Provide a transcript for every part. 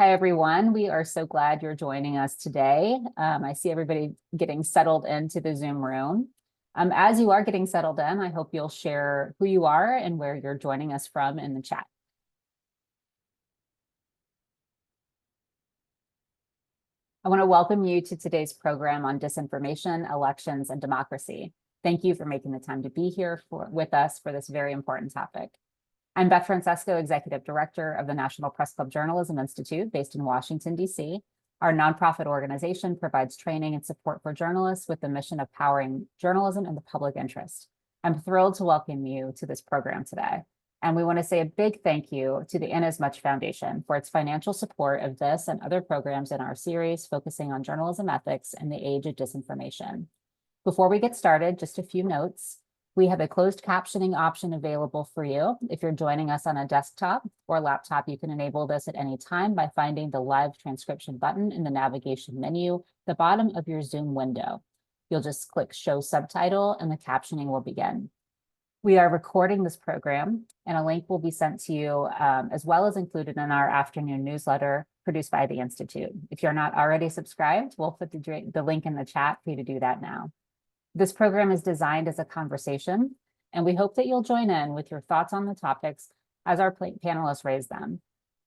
Hi, everyone. We are so glad you're joining us today. I see everybody getting settled into the Zoom room. As you are getting settled in, I hope you'll share who you are and where you're joining us from in the chat. I want to welcome you to today's program on disinformation, elections, and democracy. Thank you for making the time to be here with us for this very important topic. I'm Beth Francesco, Executive Director of the National Press Club Journalism Institute based in Washington, D.C. Our nonprofit organization provides training and support for journalists with the mission of powering journalism in the public interest. I'm thrilled to welcome you to this program today. And we want to say a big thank you to the Inasmuch Foundation for its financial support of this and other programs in our series focusing on journalism ethics in the age of disinformation. Before we get started, just a few notes. We have a closed captioning option available for you. If you're joining us on a desktop or laptop, you can enable this at any time by finding the live transcription button in the navigation menu, the bottom of your Zoom window. You'll just click show subtitle and the captioning will begin. We are recording this program and a link will be sent to you as well as included in our afternoon newsletter produced by the Institute. If you're not already subscribed, we'll put the link in the chat for you to do that now. This program is designed as a conversation, and we hope that you'll join in with your thoughts on the topics as our panelists raise them.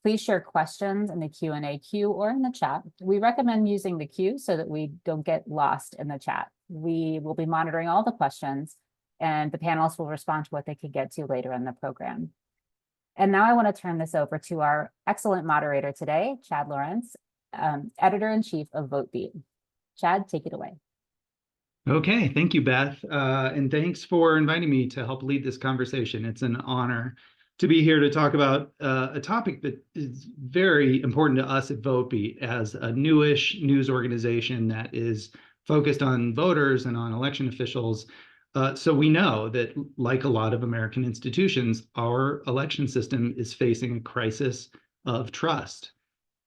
Please share questions in the Q&A queue or in the chat. We recommend using the queue so that we don't get lost in the chat. We will be monitoring all the questions, and the panelists will respond to what they could get to later in the program. And now I want to turn this over to our excellent moderator today, Chad Lawrence, Editor-in-Chief of VoteBeat. Chad, take it away. Okay, thank you, Beth. And thanks for inviting me to help lead this conversation. It's an honor to be here to talk about a topic that is very important to us at VoteBeat as a newish news organization that is focused on voters and on election officials. So we know that, like a lot of American institutions, our election system is facing a crisis of trust.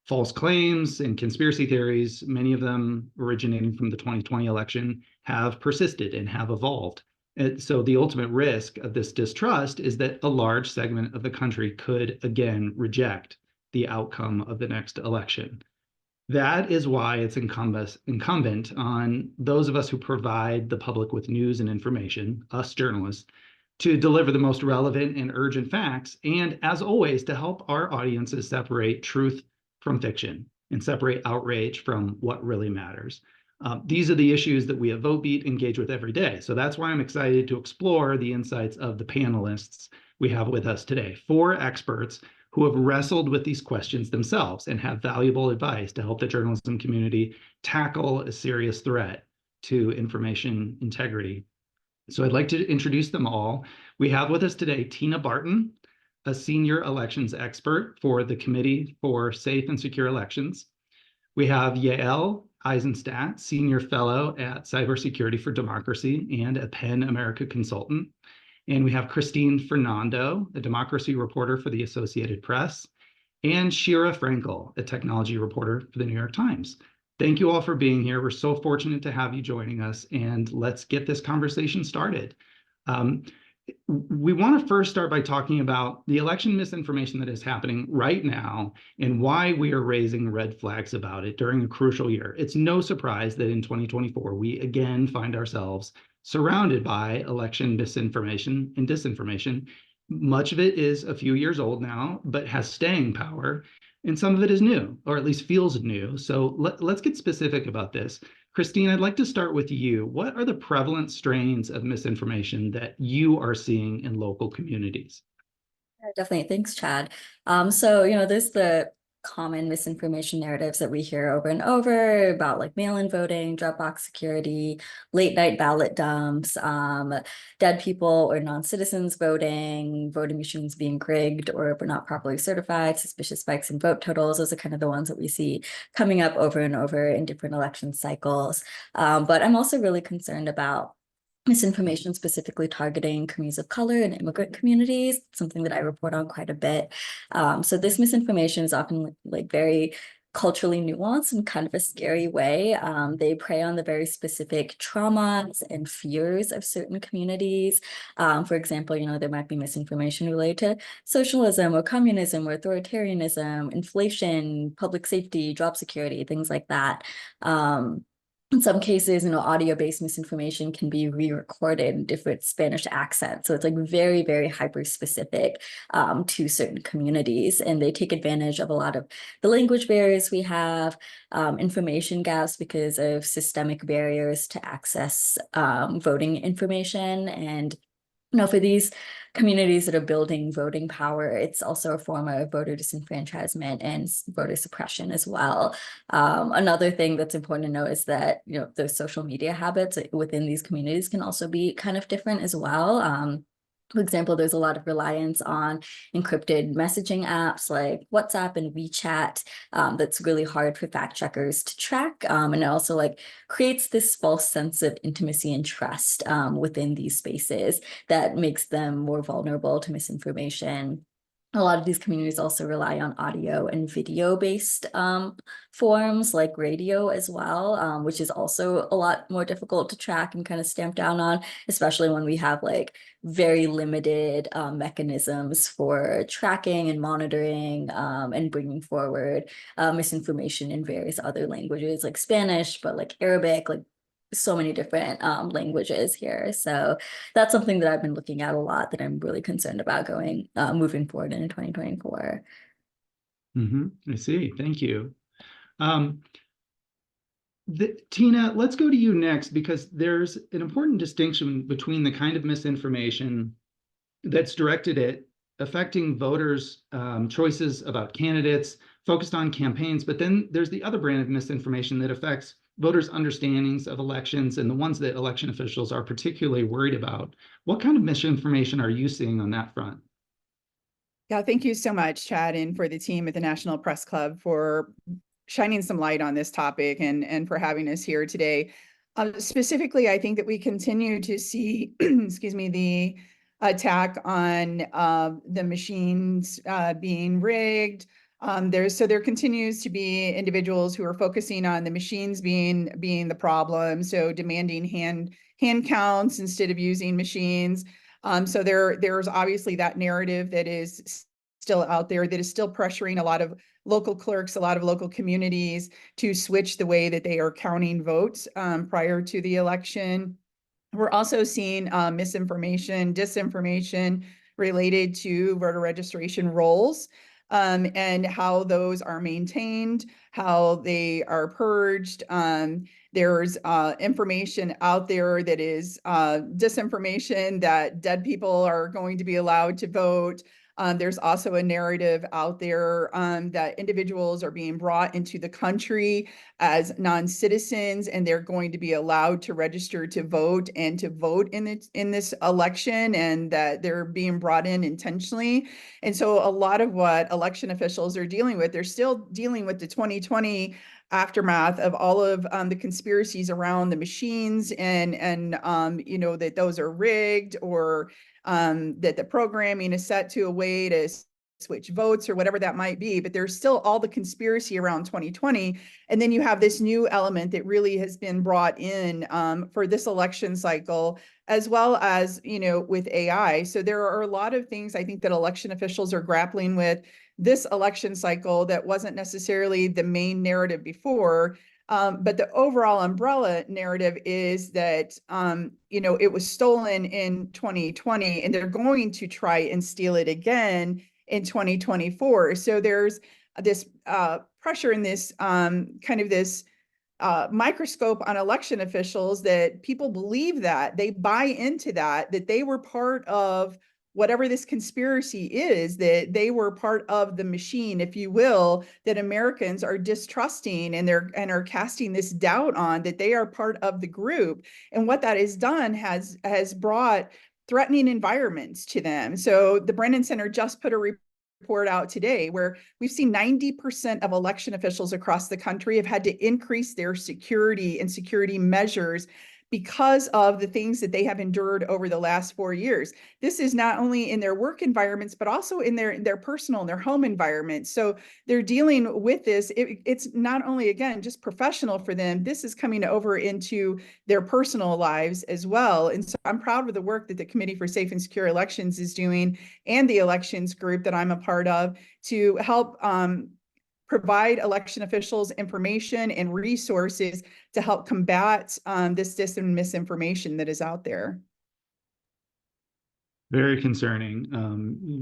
False claims and conspiracy theories, many of them originating from the 2020 election, have persisted and have evolved. And so the ultimate risk of this distrust is that a large segment of the country could again reject the outcome of the next election. That is why it's incumbent on those of us who provide the public with news and information, us journalists, to deliver the most relevant and urgent facts, and as always, to help our audiences separate truth from fiction and separate outrage from what really matters. These are the issues that we at VoteBeat engage with every day. So that's why I'm excited to explore the insights of the panelists we have with us today. 4 experts who have wrestled with these questions themselves and have valuable advice to help the journalism community tackle a serious threat to information integrity. So I'd like to introduce them all. We have with us today Tina Barton, a senior elections expert for the Committee for Safe and Secure Elections. We have Yael Eisenstadt, senior fellow at Cybersecurity for Democracy and a PEN America consultant. And we have Christine Fernando, a democracy reporter for the Associated Press, and Shira Frankel, a technology reporter for the New York Times. Thank you all for being here. We're so fortunate to have you joining us, and let's get this conversation started. We want to first start by talking about the election misinformation that is happening right now and why we are raising red flags about it during a crucial year. It's no surprise that in 2024, we again find ourselves surrounded by election misinformation and disinformation. Much of it is a few years old now, but has staying power. And some of it is new, or at least feels new. So let's get specific about this. Christine, I'd like to start with you. What are the prevalent strains of misinformation that you are seeing in local communities? Definitely. Thanks, Chad. There's the common misinformation narratives that we hear over and over about like mail-in voting, drop box security, late night ballot dumps, dead people or non-citizens voting, voting machines being rigged or not properly certified, suspicious spikes in vote totals. Those are kind of the ones that we see coming up over and over in different election cycles. But I'm also really concerned about misinformation specifically targeting communities of color and immigrant communities, something that I report on quite a bit. So this misinformation is often like very culturally nuanced in kind of a scary way. They prey on the very specific traumas and fears of certain communities. For example, there might be misinformation related to socialism or communism or authoritarianism, inflation, public safety, job security, things like that. In some cases, audio-based misinformation can be re-recorded in different Spanish accents. So it's like very, very hyper-specific to certain communities. And they take advantage of a lot of the language barriers we have, information gaps because of systemic barriers to access voting information. And for these communities that are building voting power, it's also a form of voter disenfranchisement and voter suppression as well. Another thing that's important to know is that, the social media habits within these communities can also be kind of different as well. For example, there's a lot of reliance on encrypted messaging apps like WhatsApp and WeChat that's really hard for fact checkers to track. And it also creates this false sense of intimacy and trust within these spaces that makes them more vulnerable to misinformation. A lot of these communities also rely on audio and video based forms like radio as well, which is also a lot more difficult to track and kind of stamp down on, especially when we have very limited mechanisms for tracking and monitoring and bringing forward misinformation in various other languages like Spanish, but Arabic, so many different languages here. So that's something that I've been looking at a lot that I'm really concerned about moving forward into 2024. I see. Thank you. Tina, let's go to you next, because there's an important distinction between the kind of misinformation that's directed at affecting voters' choices about candidates, focused on campaigns, but then there's the other brand of misinformation that affects voters' understandings of elections and the ones that election officials are particularly worried about. What kind of misinformation are you seeing on that front? Yeah, thank you so much, Chad, and for the team at the National Press Club for shining some light on this topic and for having us here today. Specifically, I think that we continue to see, excuse me, the attack on the machines being rigged. There continues to be individuals who are focusing on the machines being the problem, so demanding hand counts instead of using machines. So there's obviously that narrative that is still out there that is still pressuring a lot of local clerks, a lot of local communities to switch the way that they are counting votes prior to the election. We're also seeing misinformation, disinformation related to voter registration rolls and how those are maintained, how they are purged. There's information out there that is disinformation that dead people are going to be allowed to vote. There's also a narrative out there that individuals are being brought into the country as non-citizens and they're going to be allowed to register to vote and to vote in this election, and that they're being brought in intentionally. And so a lot of what election officials are dealing with, they're still dealing with the 2020 aftermath of all of the conspiracies around the machines and that those are rigged, or that the programming is set to a way to switch votes or whatever that might be. But there's still all the conspiracy around 2020. And then you have this new element that really has been brought in for this election cycle, as well as, with AI. So there are a lot of things I think that election officials are grappling with this election cycle that wasn't necessarily the main narrative before. But the overall umbrella narrative is that, it was stolen in 2020 and they're going to try and steal it again in 2024. So there's this pressure in this kind of this microscope on election officials that people believe that they buy into that they were part of whatever this conspiracy is, that they were part of the machine, if you will, that Americans are distrusting and are casting this doubt on, that they are part of the group. And what that has done has brought threatening environments to them. So the Brennan Center just put a report out today where we've seen 90% of election officials across the country have had to increase their security and security measures because of the things that they have endured over the last 4 years. This is not only in their work environments, but also in their personal and their home environment. So they're dealing with this. It's not only, again, just professional for them, this is coming over into their personal lives as well. And so I'm proud of the work that the Committee for Safe and Secure Elections is doing, and the elections group that I'm a part of, to help provide election officials information and resources to help combat this dis and misinformation that is out there. Very concerning.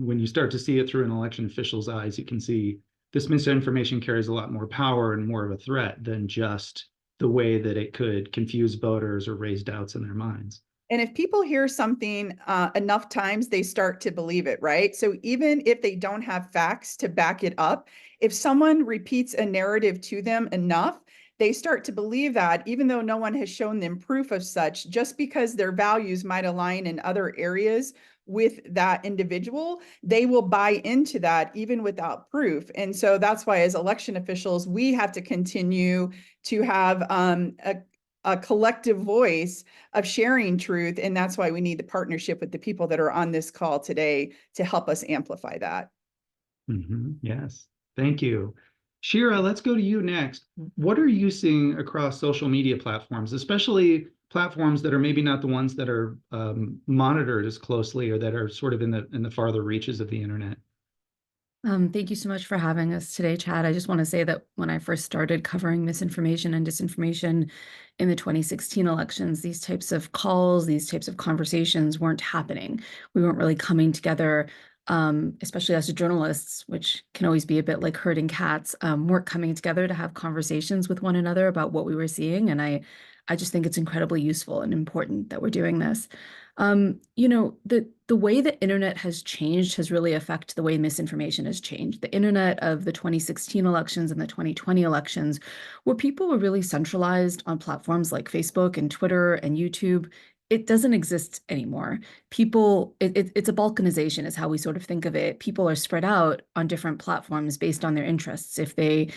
When you start to see it through an election official's eyes, you can see this misinformation carries a lot more power and more of a threat than just the way that it could confuse voters or raise doubts in their minds. And if people hear something enough times, they start to believe it, right? So even if they don't have facts to back it up, if someone repeats a narrative to them enough, they start to believe that, even though no one has shown them proof of such, just because their values might align in other areas with that individual, they will buy into that even without proof. And so that's why, as election officials, we have to continue to have a collective voice of sharing truth. And that's why we need the partnership with the people that are on this call today to help us amplify that. Yes, thank you. Shira, let's go to you next. What are you seeing across social media platforms, especially platforms that are maybe not the ones that are monitored as closely, or that are sort of in the farther reaches of the internet? Thank you so much for having us today, Chad. I just want to say that when I first started covering misinformation and disinformation in the 2016 elections, these types of calls, these types of conversations weren't happening. We weren't really coming together, especially as journalists, which can always be a bit like herding cats, weren't coming together to have conversations with one another about what we were seeing. And I just think it's incredibly useful and important that we're doing this. The way the internet has changed has really affected the way misinformation has changed. The internet of the 2016 elections and the 2020 elections, where people were really centralized on platforms like Facebook and Twitter and YouTube, it doesn't exist anymore. It's a balkanization is how we sort of think of it. People are spread out on different platforms based on their interests. If they,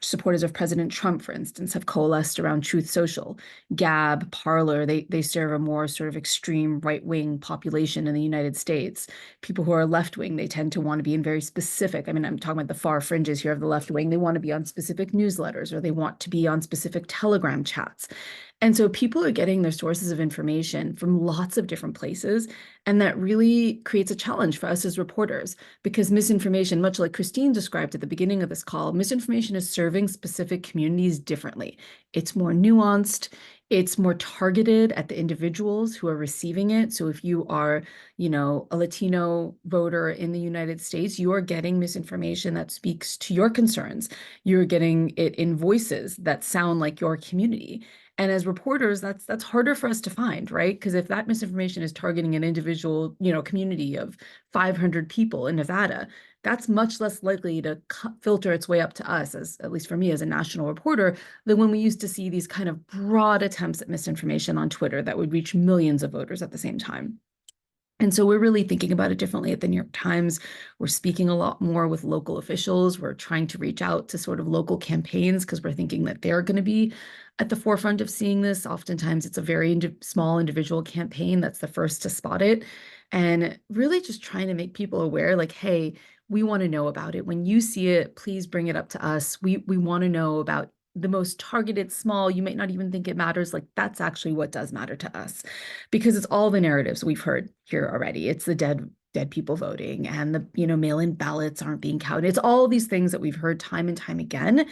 supporters of President Trump, for instance, have coalesced around Truth Social, Gab, Parler, they serve a more sort of extreme right-wing population in the United States. People who are left-wing, they tend to want to be in very specific, I'm talking about the far fringes here of the left wing, they want to be on specific newsletters, or they want to be on specific Telegram chats. And so people are getting their sources of information from lots of different places. And that really creates a challenge for us as reporters, because misinformation, much like Christine described at the beginning of this call, misinformation is serving specific communities differently. It's more nuanced. It's more targeted at the individuals who are receiving it. So if you are, a Latino voter in the United States, you are getting misinformation that speaks to your concerns. You're getting it in voices that sound like your community. And as reporters, that's harder for us to find, right? Because if that misinformation is targeting an individual, community of 500 people in Nevada, that's much less likely to filter its way up to us, as at least for me as a national reporter, than when we used to see these kind of broad attempts at misinformation on Twitter that would reach millions of voters at the same time. And so we're really thinking about it differently at the New York Times. We're speaking a lot more with local officials. We're trying to reach out to sort of local campaigns because we're thinking that they're going to be at the forefront of seeing this. Oftentimes it's a very small individual campaign that's the first to spot it. And really just trying to make people aware, like, hey, we want to know about it. When you see it, please bring it up to us. We want to know about the most targeted, small, you might not even think it matters. Like, that's actually what does matter to us, because it's all the narratives we've heard here already. It's the dead people voting, and the, mail-in ballots aren't being counted. It's all these things that we've heard time and time again.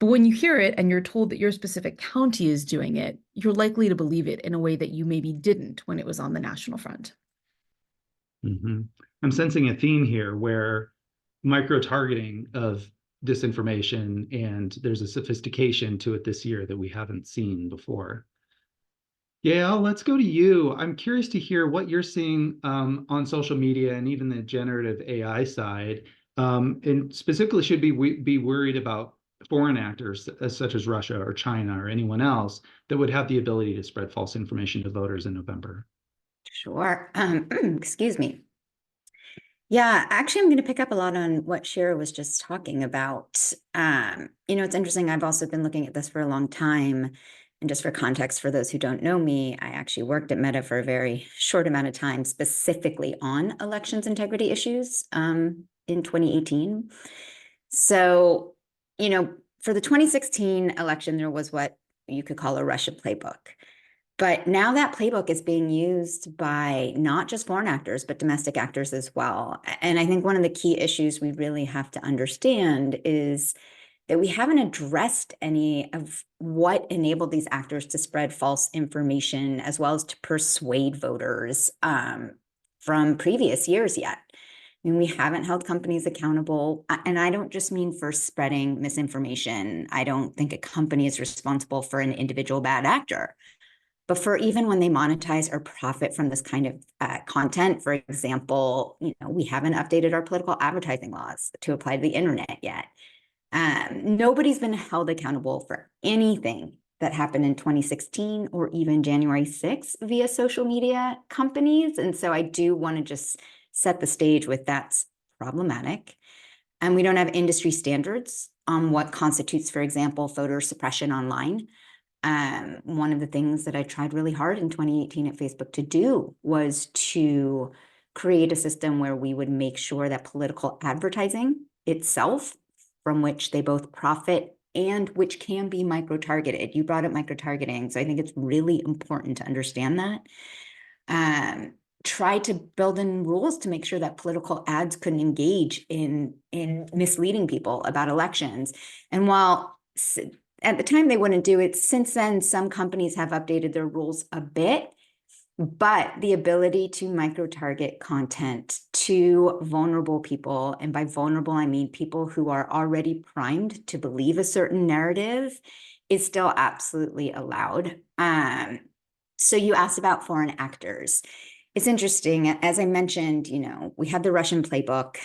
But when you hear it and you're told that your specific county is doing it, you're likely to believe it in a way that you maybe didn't when it was on the national front. I'm sensing a theme here where micro-targeting of disinformation, and there's a sophistication to it this year that we haven't seen before. Yael, let's go to you. I'm curious to hear what you're seeing on social media and even the generative AI side. And specifically, should we be worried about foreign actors such as Russia or China or anyone else that would have the ability to spread false information to voters in November? Sure. Excuse me. Yeah, actually, I'm going to pick up a lot on what Shira was just talking about. It's interesting. I've also been looking at this for a long time. And just for context, for those who don't know me, I actually worked at Meta for a very short amount of time, specifically on elections integrity issues in 2018. So, you know, for the 2016 election, there was what you could call a Russia playbook. But now that playbook is being used by not just foreign actors, but domestic actors as well. And I think one of the key issues we really have to understand is that we haven't addressed any of what enabled these actors to spread false information, as well as to persuade voters from previous years yet. I mean, we haven't held companies accountable. And I don't just mean for spreading misinformation. I don't think a company is responsible for an individual bad actor. But for even when they monetize or profit from this kind of content, for example, we haven't updated our political advertising laws to apply to the internet yet. Nobody's been held accountable for anything that happened in 2016 or even January 6th via social media companies. And so I do want to just set the stage with that's problematic. And we don't have industry standards on what constitutes, for example, voter suppression online. One of the things that I tried really hard in 2018 at Facebook to do was to create a system where we would make sure that political advertising itself, from which they both profit and which can be micro-targeted. You brought up micro-targeting, so I think it's really important to understand that. Try to build in rules to make sure that political ads couldn't engage in misleading people about elections. And while at the time they wouldn't do it, since then, some companies have updated their rules a bit, but the ability to micro-target content to vulnerable people, and by vulnerable, I mean people who are already primed to believe a certain narrative, is still absolutely allowed. So you asked about foreign actors. It's interesting, as I mentioned, we have the Russian playbook.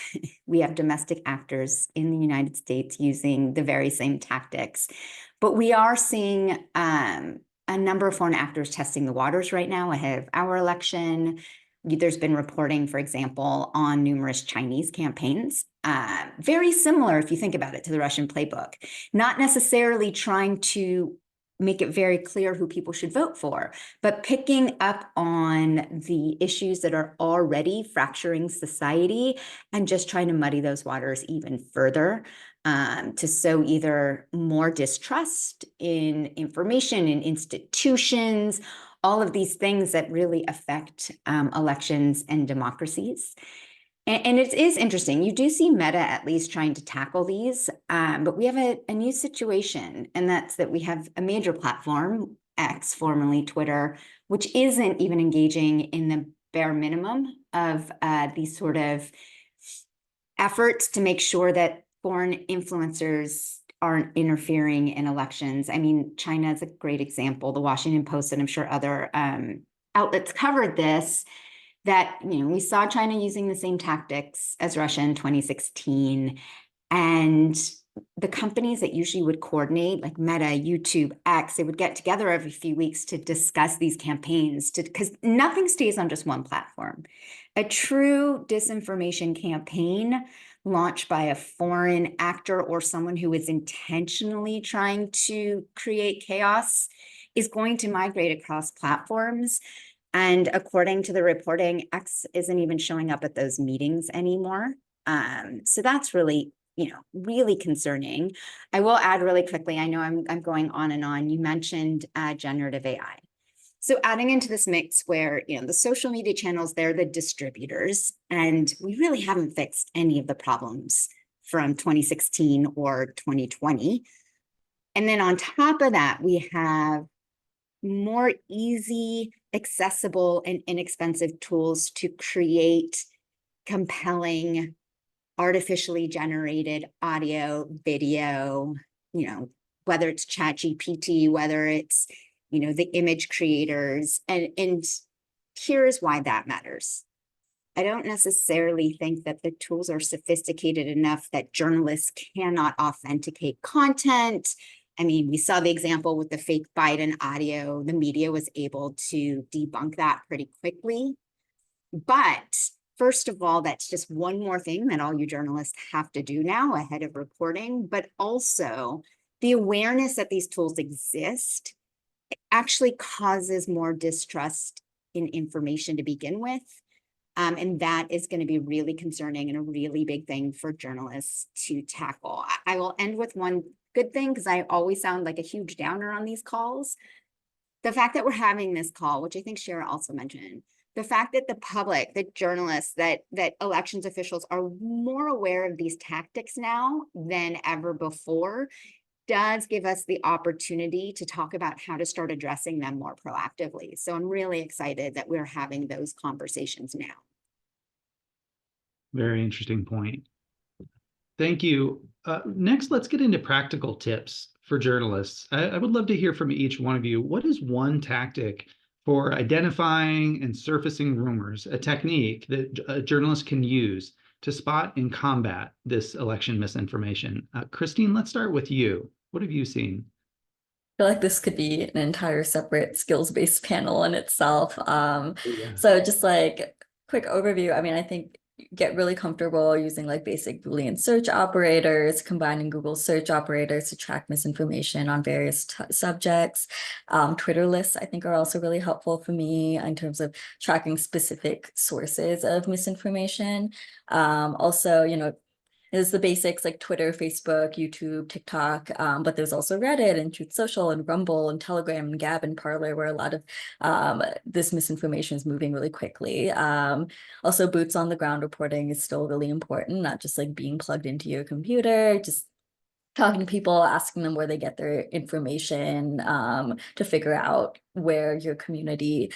We have domestic actors in the United States using the very same tactics, but we are seeing a number of foreign actors testing the waters right now ahead of our election. There's been reporting, for example, on numerous Chinese campaigns, very similar, if you think about it, to the Russian playbook, not necessarily trying to make it very clear who people should vote for, but picking up on the issues that are already fracturing society and just trying to muddy those waters even further, to sow either more distrust in information, in institutions, all of these things that really affect elections and democracies. And it is interesting. You do see Meta at least trying to tackle these, but we have a new situation, and that's that we have a major platform, X, formerly Twitter, which isn't even engaging in the bare minimum of these sort of efforts to make sure that foreign influencers aren't interfering in elections. I mean, China is a great example. The Washington Post, and I'm sure other outlets covered this, that we saw China using the same tactics as Russia in 2016, and the companies that usually would coordinate, like Meta, YouTube, X, they would get together every few weeks to discuss these campaigns, because nothing stays on just one platform. A true disinformation campaign launched by a foreign actor or someone who is intentionally trying to create chaos is going to migrate across platforms. And according to the reporting, X isn't even showing up at those meetings anymore. So that's really, really concerning. I will add really quickly, I know I'm going on and on. You mentioned generative AI. So adding into this mix where, the social media channels, they're the distributors, and we really haven't fixed any of the problems from 2016 or 2020. And then on top of that, we have more easy, accessible, and inexpensive tools to create compelling, artificially generated audio, video, whether it's ChatGPT, whether it's, the image creators. And here's why that matters. I don't necessarily think that the tools are sophisticated enough that journalists cannot authenticate content. I mean, we saw the example with the fake Biden audio. The media was able to debunk that pretty quickly. But first of all, that's just one more thing that all you journalists have to do now ahead of reporting, but also the awareness that these tools exist actually causes more distrust in information to begin with. And that is going to be really concerning and a really big thing for journalists to tackle. I will end with one good thing, because I always sound like a huge downer on these calls. The fact that we're having this call, which I think Shara also mentioned, the fact that the public, that journalists, that elections officials are more aware of these tactics now than ever before does give us the opportunity to talk about how to start addressing them more proactively. So I'm really excited that we're having those conversations now. Very interesting point. Thank you. Next, let's get into practical tips for journalists. I would love to hear from each one of you. What is one tactic for identifying and surfacing rumors, a technique that a journalist can use to spot and combat this election misinformation? Christine, let's start with you. What have you seen? I feel like this could be an entire separate skills-based panel in itself. Yeah. So just like quick overview, I mean, I think get really comfortable using like basic Boolean search operators, combining Google search operators to track misinformation on various subjects. Twitter lists, I think, are also really helpful for me in terms of tracking specific sources of misinformation. Also, you know, is the basics like Twitter, Facebook, YouTube, TikTok, but there's also Reddit and Truth Social and Rumble and Telegram and Gab and Parler, where a lot of this misinformation is moving really quickly. Also, boots on the ground reporting is still really important, not just like being plugged into your computer, just talking to people, asking them where they get their information, to figure out where your community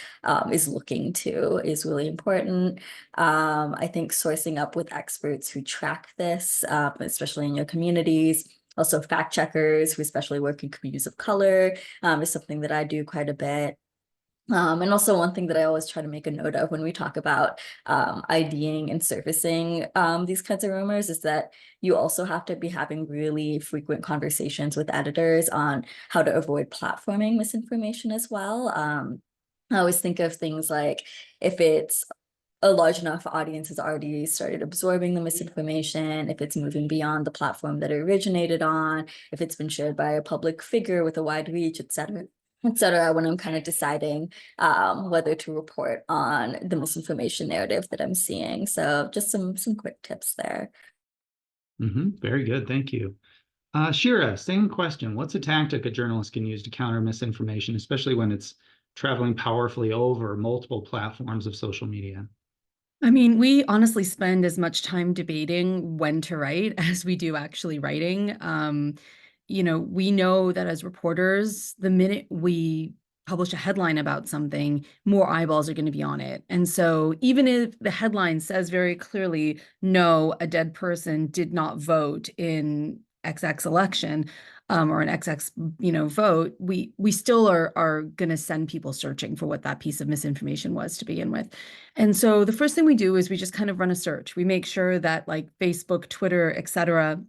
is looking to is really important. I think sourcing up with experts who track this, especially in your communities. Also, fact checkers who especially work in communities of color is something that I do quite a bit. And also one thing that I always try to make a note of when we talk about IDing and surfacing these kinds of rumors is that you also have to be having really frequent conversations with editors on how to avoid platforming misinformation as well. I always think of things like if it's a large enough audience has already started absorbing the misinformation, if it's moving beyond the platform that it originated on, if it's been shared by a public figure with a wide reach, et cetera, when I'm kind of deciding whether to report on the misinformation narrative that I'm seeing. So just some quick tips there. Very good. Thank you. Shira, same question. What's a tactic a journalist can use to counter misinformation, especially when it's traveling powerfully over multiple platforms of social media? I mean, we honestly spend as much time debating when to write as we do actually writing. You know, we know that as reporters, the minute we publish a headline about something, more eyeballs are going to be on it. And so even if the headline says very clearly, no, a dead person did not vote in XX election, or an XX, vote, we still are going to send people searching for what that piece of misinformation was to begin with. And so the first thing we do is we just kind of run a search. We make sure that like Facebook, Twitter, et cetera,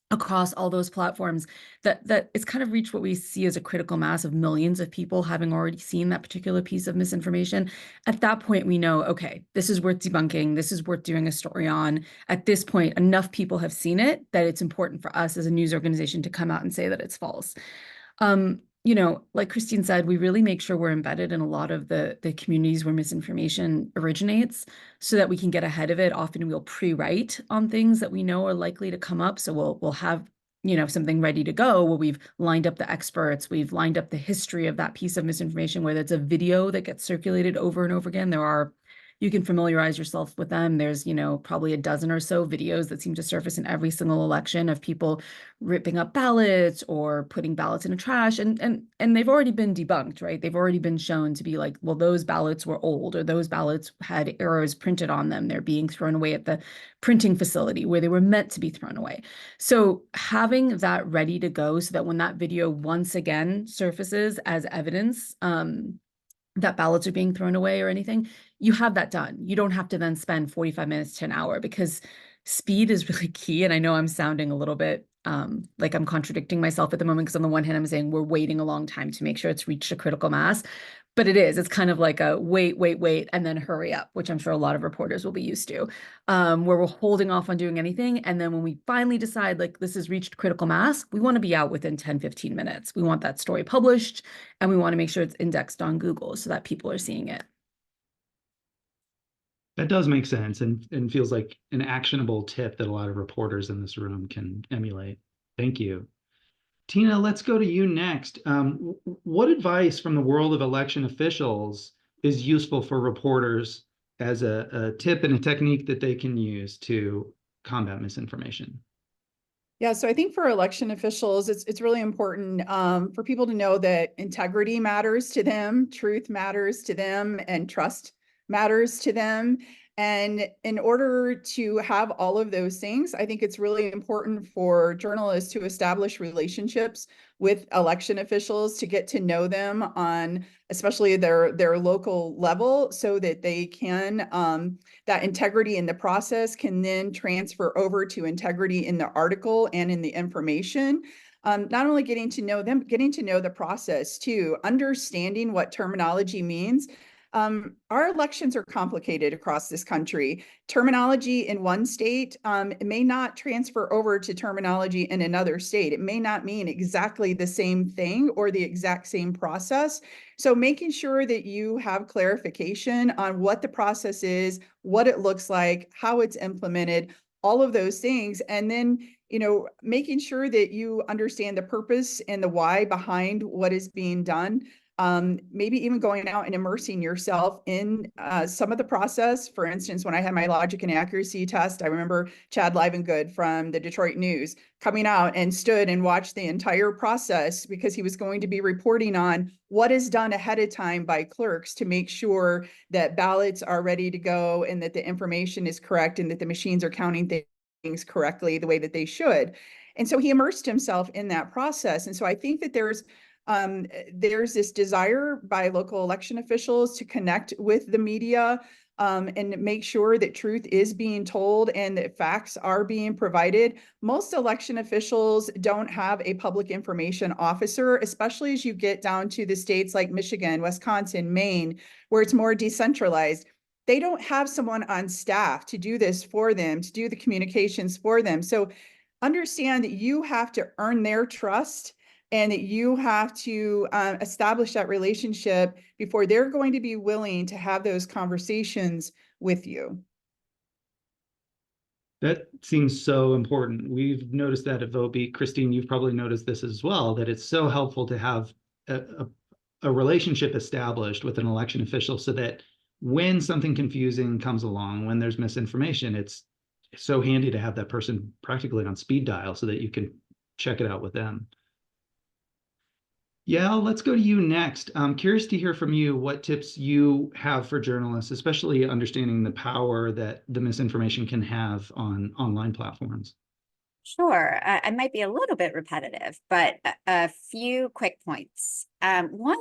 across all those platforms, that it's kind of reached what we see as a critical mass of millions of people having already seen that particular piece of misinformation. At that point, we know, okay, this is worth debunking. This is worth doing a story on. At this point, enough people have seen it that it's important for us as a news organization to come out and say that it's false. Like Christine said, we really make sure we're embedded in a lot of the communities where misinformation originates so that we can get ahead of it. Often we'll pre-write on things that we know are likely to come up. So we'll have, something ready to go where we've lined up the experts, we've lined up the history of that piece of misinformation, whether it's a video that gets circulated over and over again. You can familiarize yourself with them. There's, probably a dozen or so videos that seem to surface in every single election of people ripping up ballots or putting ballots in a trash. And they've already been debunked, right? They've already been shown to be like, well, those ballots were old, or those ballots had errors printed on them. They're being thrown away at the printing facility where they were meant to be thrown away. So having that ready to go so that when that video once again surfaces as evidence, that ballots are being thrown away or anything, you have that done. You don't have to then spend 45 minutes to an hour, because speed is really key. And I know I'm sounding a little bit like I'm contradicting myself at the moment, because on the one hand, I'm saying we're waiting a long time to make sure it's reached a critical mass. But it's kind of like a wait, and then hurry up, which I'm sure a lot of reporters will be used to, where we're holding off on doing anything. And then when we finally decide like this has reached critical mass, we want to be out within 10, 15 minutes. We want that story published, and we want to make sure it's indexed on Google so that people are seeing it. That does make sense and feels like an actionable tip that a lot of reporters in this room can emulate. Thank you. Tina, let's go to you next. What advice from the world of election officials is useful for reporters as a tip and a technique that they can use to combat misinformation? Yeah, so I think for election officials, it's really important for people to know that integrity matters to them, truth matters to them, and trust matters to them. And in order to have all of those things, I think it's really important for journalists to establish relationships with election officials, to get to know them on especially their local level, so that they can that integrity in the process can then transfer over to integrity in the article and in the information. Not only getting to know them, getting to know the process too, understanding what terminology means. Our elections are complicated across this country. Terminology in one state it may not transfer over to terminology in another state. It may not mean exactly the same thing or the exact same process. So making sure that you have clarification on what the process is, what it looks like, how it's implemented, all of those things. And then, making sure that you understand the purpose and the why behind what is being done. Maybe even going out and immersing yourself in some of the process. For instance, when I had my logic and accuracy test, I remember Chad Livengood from the Detroit News coming out and stood and watched the entire process, because he was going to be reporting on what is done ahead of time by clerks to make sure that ballots are ready to go and that the information is correct and that the machines are counting things correctly the way that they should. And so he immersed himself in that process. And so I think that there's this desire by local election officials to connect with the media and make sure that truth is being told and that facts are being provided. Most election officials don't have a public information officer, especially as you get down to the states like Michigan, Wisconsin, Maine, where it's more decentralized. They don't have someone on staff to do this for them, to do the communications for them. So understand that you have to earn their trust, and that you have to establish that relationship before they're going to be willing to have those conversations with you. That seems so important. We've noticed that at VoteBeat. Christine, you've probably noticed this as well, that it's so helpful to have a relationship established with an election official, so that when something confusing comes along, when there's misinformation, it's so handy to have that person practically on speed dial so that you can check it out with them. Yeah, let's go to you next. I'm curious to hear from you what tips you have for journalists, especially understanding the power that the misinformation can have on online platforms. Sure. I might be a little bit repetitive, but a few quick points. One,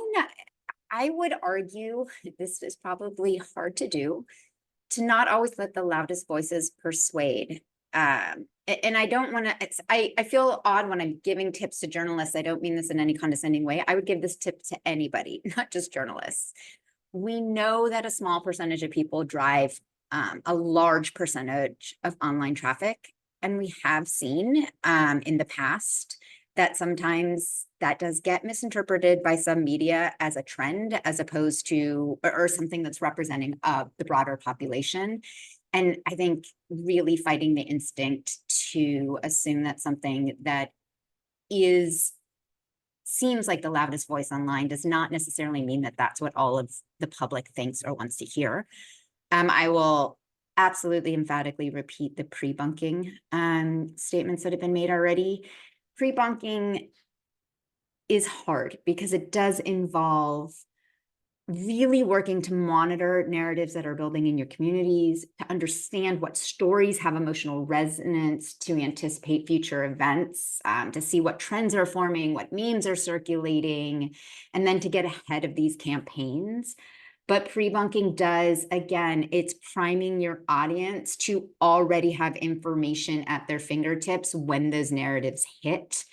I would argue, this is probably hard to do, to not always let the loudest voices persuade. And I don't want to, I feel odd when I'm giving tips to journalists. I don't mean this in any condescending way. I would give this tip to anybody, not just journalists. We know that a small percentage of people drive a large percentage of online traffic. And we have seen in the past that sometimes that does get misinterpreted by some media as a trend, as opposed to, or something that's representing the broader population. And I think really fighting the instinct to assume that something that seems like the loudest voice online does not necessarily mean that that's what all of the public thinks or wants to hear. I will absolutely emphatically repeat the pre-bunking statements that have been made already. Pre-bunking is hard because it does involve really working to monitor narratives that are building in your communities, to understand what stories have emotional resonance, to anticipate future events, to see what trends are forming, what memes are circulating, and then to get ahead of these campaigns. But pre-bunking does, again, it's priming your audience to already have information at their fingertips when those narratives hit.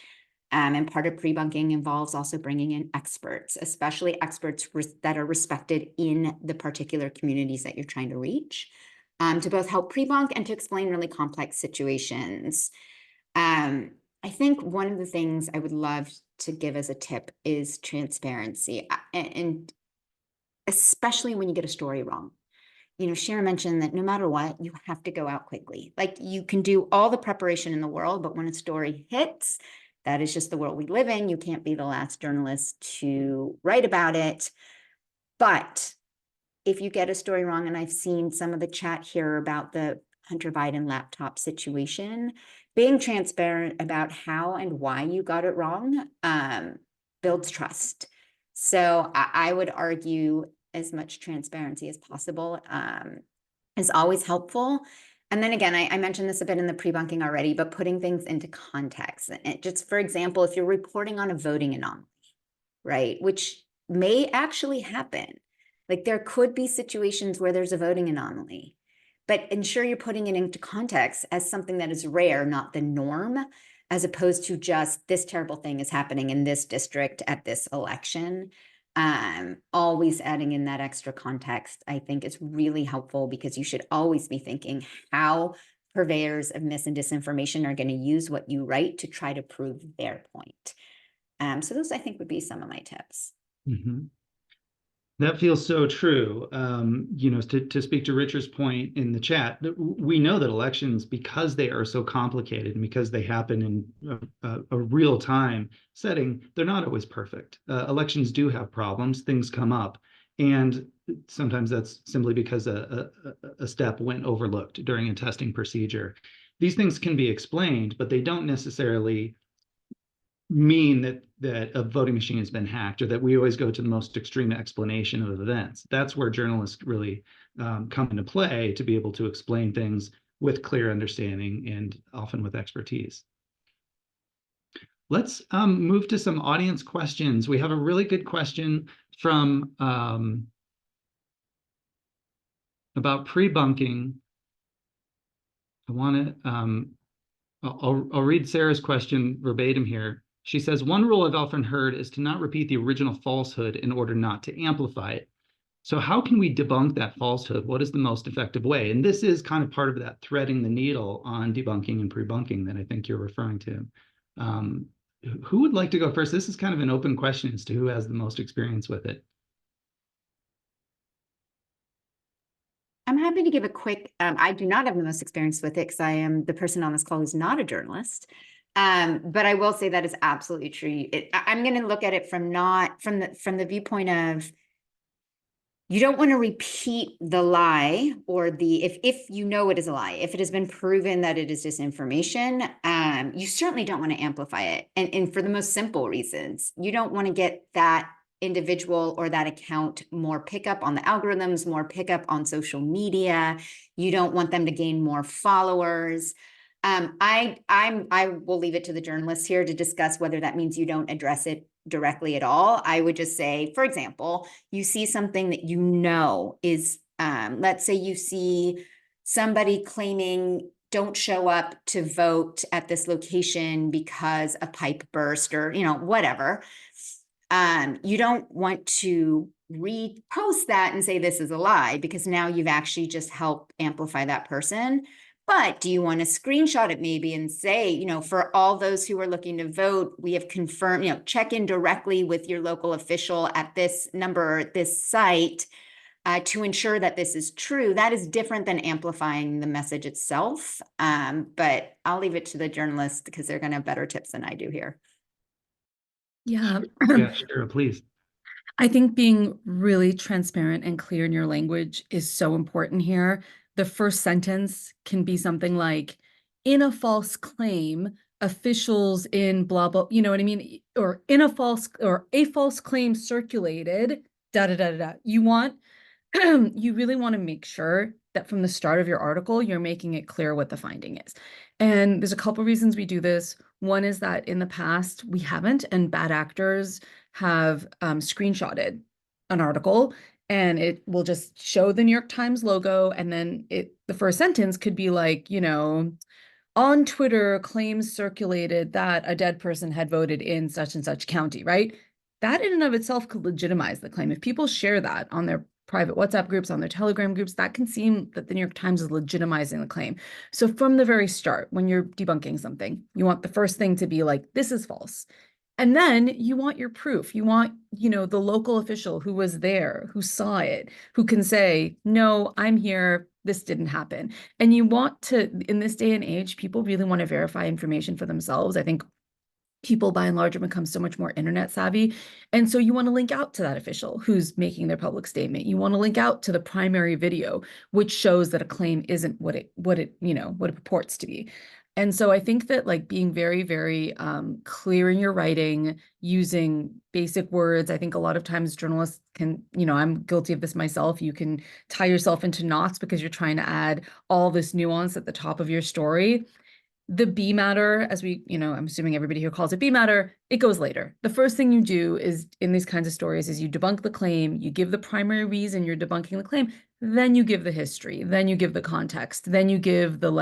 And part of pre-bunking involves also bringing in experts, especially experts that are respected in the particular communities that you're trying to reach, to both help pre-bunk and to explain really complex situations. I think one of the things I would love to give as a tip is transparency, and especially when you get a story wrong. You know, Sharon mentioned that no matter what, you have to go out quickly. Like, you can do all the preparation in the world, but when a story hits, that is just the world we live in. You can't be the last journalist to write about it. But if you get a story wrong, and I've seen some of the chat here about the Hunter Biden laptop situation, being transparent about how and why you got it wrong builds trust. So I would argue as much transparency as possible is always helpful. And then again, I mentioned this a bit in the pre-bunking already, but putting things into context. And just for example, if you're reporting on a voting anomaly, right, which may actually happen, like there could be situations where there's a voting anomaly, but ensure you're putting it into context as something that is rare, not the norm, as opposed to just this terrible thing is happening in this district at this election. Always adding in that extra context, I think, is really helpful, because you should always be thinking how purveyors of mis and disinformation are going to use what you write to try to prove their point. So those, I think, would be some of my tips. Mhm. That feels so true. You know, to speak to Richard's point in the chat, we know that elections, because they are so complicated and because they happen in a real-time setting, they're not always perfect. Elections do have problems, things come up, and sometimes that's simply because a step went overlooked during a testing procedure. These things can be explained, but they don't necessarily mean that a voting machine has been hacked, or that we always go to the most extreme explanation of events. That's where journalists really come into play, to be able to explain things with clear understanding and often with expertise. Let's move to some audience questions. We have a really good question from about pre-bunking. I want to I'll read Sarah's question verbatim here. She says, one rule I've often heard is to not repeat the original falsehood in order not to amplify it. So how can we debunk that falsehood? What is the most effective way? And this is kind of part of that threading the needle on debunking and pre-bunking that I think you're referring to. Who would like to go first? This is kind of an open question as to who has the most experience with it. I'm happy to give a quick, I do not have the most experience with it because I am the person on this call who's not a journalist. But I will say that is absolutely true. I'm going to look at it from the viewpoint of, you don't want to repeat the lie, or if you know it is a lie, if it has been proven that it is disinformation, you certainly don't want to amplify it. And for the most simple reasons, you don't want to get that individual or that account more pickup on the algorithms, more pickup on social media. You don't want them to gain more followers. I will leave it to the journalists here to discuss whether that means you don't address it directly at all. I would just say, for example, you see something that you know is, let's say you see somebody claiming don't show up to vote at this location because a pipe burst, or, you know, whatever. You don't want to repost that and say this is a lie, because now you've actually just helped amplify that person. But do you want to screenshot it maybe and say, you know, for all those who are looking to vote, we have confirmed, you know, check in directly with your local official at this number, this site, to ensure that this is true. That is different than amplifying the message itself. But I'll leave it to the journalists, because they're going to have better tips than I do here. Yeah. Yeah, sure, please. I think being really transparent and clear in your language is so important here. The first sentence can be something like, in a false claim, officials in blah, blah, you know what I mean? Or in a false claim circulated, da, da, da, da, da. You really want to make sure that from the start of your article, you're making it clear what the finding is. And there's a couple reasons we do this. One is that in the past, we haven't, and bad actors have screenshotted an article, and it will just show the New York Times logo. And then the first sentence could be like, you know, on Twitter, claims circulated that a dead person had voted in such and such county, right? That in and of itself could legitimize the claim. If people share that on their private WhatsApp groups, on their Telegram groups, that can seem that the New York Times is legitimizing the claim. So from the very start, when you're debunking something, you want the first thing to be like, this is false. And then you want your proof. You want, the local official who was there, who saw it, who can say, no, I'm here, this didn't happen. And you want to, in this day and age, people really want to verify information for themselves. I think people by and large have become so much more internet savvy. And so you want to link out to that official who's making their public statement. You want to link out to the primary video, which shows that a claim isn't what it purports to be. And so I think that like being very, very clear in your writing, using basic words. I think a lot of times journalists can, I'm guilty of this myself. You can tie yourself into knots because you're trying to add all this nuance at the top of your story. The B matter, as I'm assuming everybody here calls it B matter, it goes later. The first thing you do is in these kinds of stories is you debunk the claim, you give the primary reason you're debunking the claim, then you give the history, then you give the context, then you give the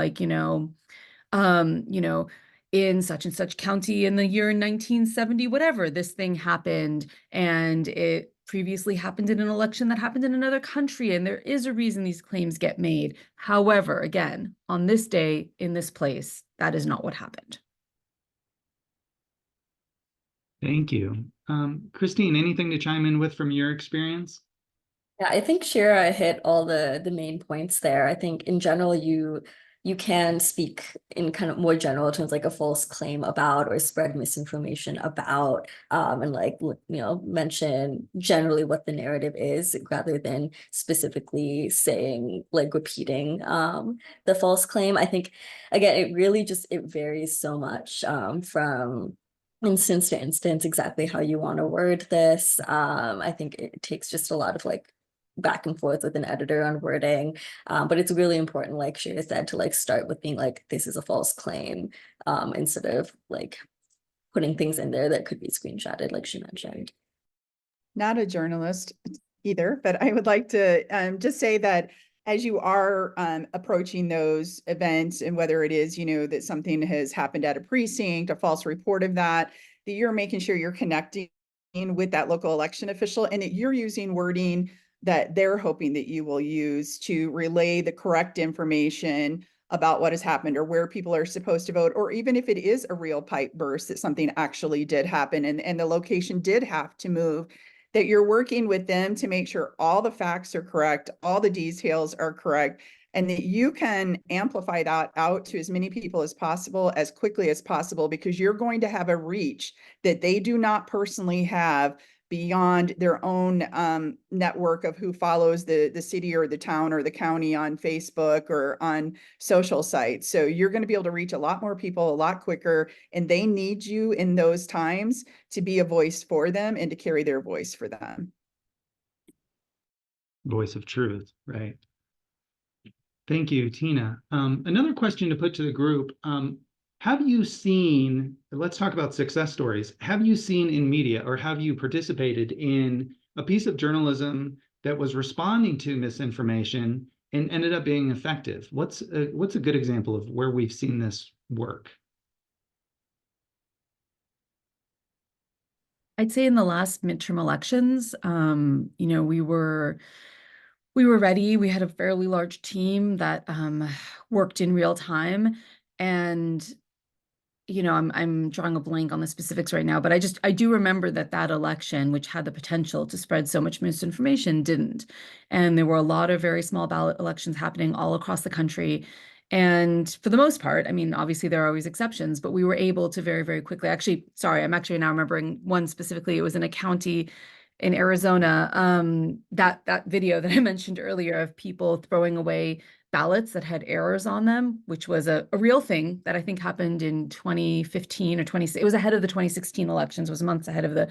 in such and such county in the year 1970, whatever, this thing happened, and it previously happened in an election that happened in another country, and there is a reason these claims get made. However, again, on this day, in this place, that is not what happened. Thank you. Christine, anything to chime in with from your experience? Yeah, I think Shira hit all the main points there. I think in general, you can speak in kind of more general terms, like a false claim about or spread misinformation about, and mention generally what the narrative is rather than specifically saying, like repeating the false claim. I think, again, it really it varies so much from instance to instance, exactly how you want to word this. I think it takes just a lot of back and forth with an editor on wording, but it's really important, like Shira said, to start with being this is a false claim, instead of putting things in there that could be screenshotted, like she mentioned. Not a journalist either, but I would like to just say that as you are approaching those events, and whether it is, that something has happened at a precinct, a false report of that you're making sure you're connecting with that local election official, and that you're using wording that they're hoping that you will use to relay the correct information about what has happened or where people are supposed to vote, or even if it is a real pipe burst that something actually did happen and the location did have to move, that you're working with them to make sure all the facts are correct, all the details are correct, and that you can amplify that out to as many people as possible, as quickly as possible, because you're going to have a reach that they do not personally have beyond their own network of who follows the city or the town or the county on Facebook or on social sites. So you're going to be able to reach a lot more people a lot quicker, and they need you in those times to be a voice for them and to carry their voice for them. Voice of truth, right? Thank you, Tina. Another question to put to the group. Have you seen, let's talk about success stories. Have you seen in media, or have you participated in a piece of journalism that was responding to misinformation and ended up being effective? What's a good example of where we've seen this work? I'd say in the last midterm elections, we were ready. We had a fairly large team that worked in real time, and I'm drawing a blank on the specifics right now, but I do remember that election, which had the potential to spread so much misinformation, didn't. And there were a lot of very small ballot elections happening all across the country. And for the most part, I mean, obviously there are always exceptions, but we were able to very, very quickly, I'm actually now remembering one specifically. It was in a county in Arizona, that video that I mentioned earlier of people throwing away ballots that had errors on them, which was a real thing that I think happened in 2015 or it was ahead of the 2016 elections, it was months ahead of the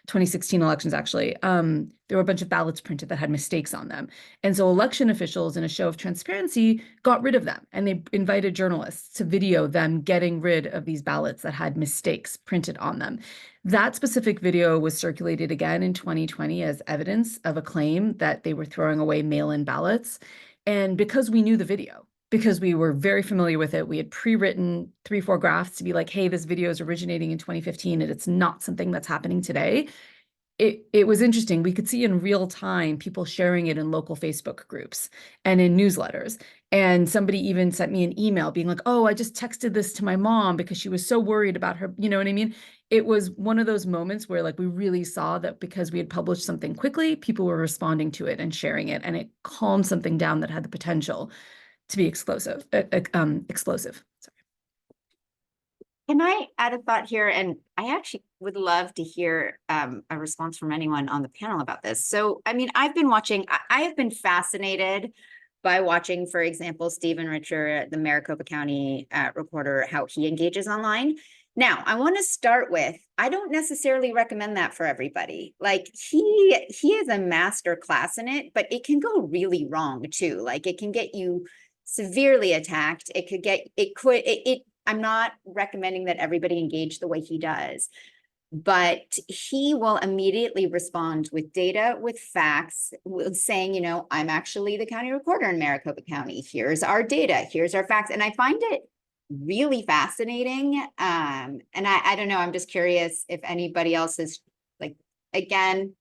2016 elections, actually. There were a bunch of ballots printed that had mistakes on them. And so election officials, in a show of transparency, got rid of them. And they invited journalists to video them getting rid of these ballots that had mistakes printed on them. That specific video was circulated again in 2020 as evidence of a claim that they were throwing away mail-in ballots. And because we knew the video, because we were very familiar with it. We had pre-written 3-4 graphs to be like, hey, this video is originating in 2015 and it's not something that's happening today. It was interesting. We could see in real time people sharing it in local Facebook groups and in newsletters. And somebody even sent me an email being like, oh, I just texted this to my mom because she was so worried about her. You know what I mean? It was one of those moments where like we really saw that because we had published something quickly, people were responding to it and sharing it, and it calmed something down that had the potential to be explosive. Sorry. Can I add a thought here? And I actually would love to hear a response from anyone on the panel about this. So, I mean, I've been watching, I have been fascinated by watching, for example, Stephen Richer, the Maricopa County reporter, how he engages online. Now, I want to start with, I don't necessarily recommend that for everybody. Like he is a master class in it, but it can go really wrong too. Like it can get you severely attacked. I'm not recommending that everybody engage the way he does, but he will immediately respond with data, with facts, with saying, you know, I'm actually the county recorder in Maricopa County. Here's our data, here's our facts. And I find it really fascinating. And I don't know, I'm just curious if anybody else is like, again,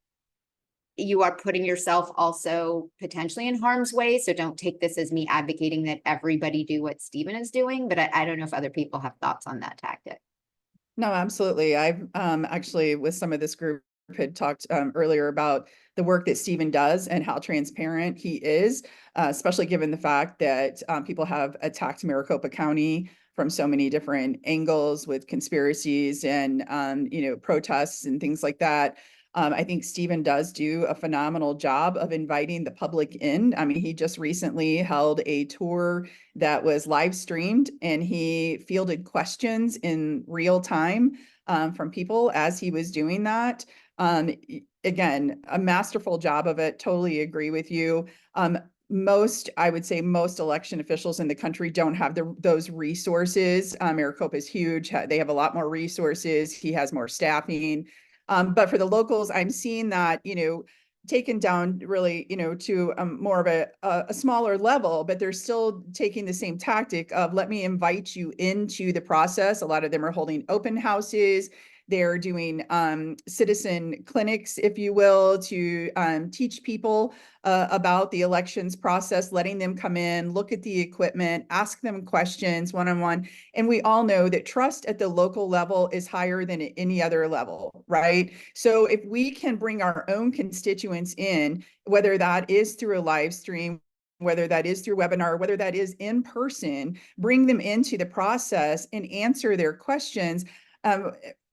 you are putting yourself also potentially in harm's way. So don't take this as me advocating that everybody do what Stephen is doing, but I don't know if other people have thoughts on that tactic. No, absolutely. I've actually with some of this group had talked earlier about the work that Stephen does and how transparent he is, especially given the fact that people have attacked Maricopa County from so many different angles with conspiracies and protests and things like that. I think Stephen does do a phenomenal job of inviting the public in. I mean, he just recently held a tour that was live streamed, and he fielded questions in real time from people as he was doing that. Again, a masterful job of it. Totally agree with you. I would say most election officials in the country don't have those resources. Maricopa is huge. They have a lot more resources. He has more staffing. But for the locals, I'm seeing that, taken down really, to more of a smaller level, but they're still taking the same tactic of let me invite you into the process. A lot of them are holding open houses. They're doing citizen clinics, if you will, to teach people about the elections process, letting them come in, look at the equipment, ask them questions one-on-one. And we all know that trust at the local level is higher than at any other level, right? So if we can bring our own constituents in, whether that is through a live stream, whether that is through webinar, whether that is in person, bring them into the process and answer their questions.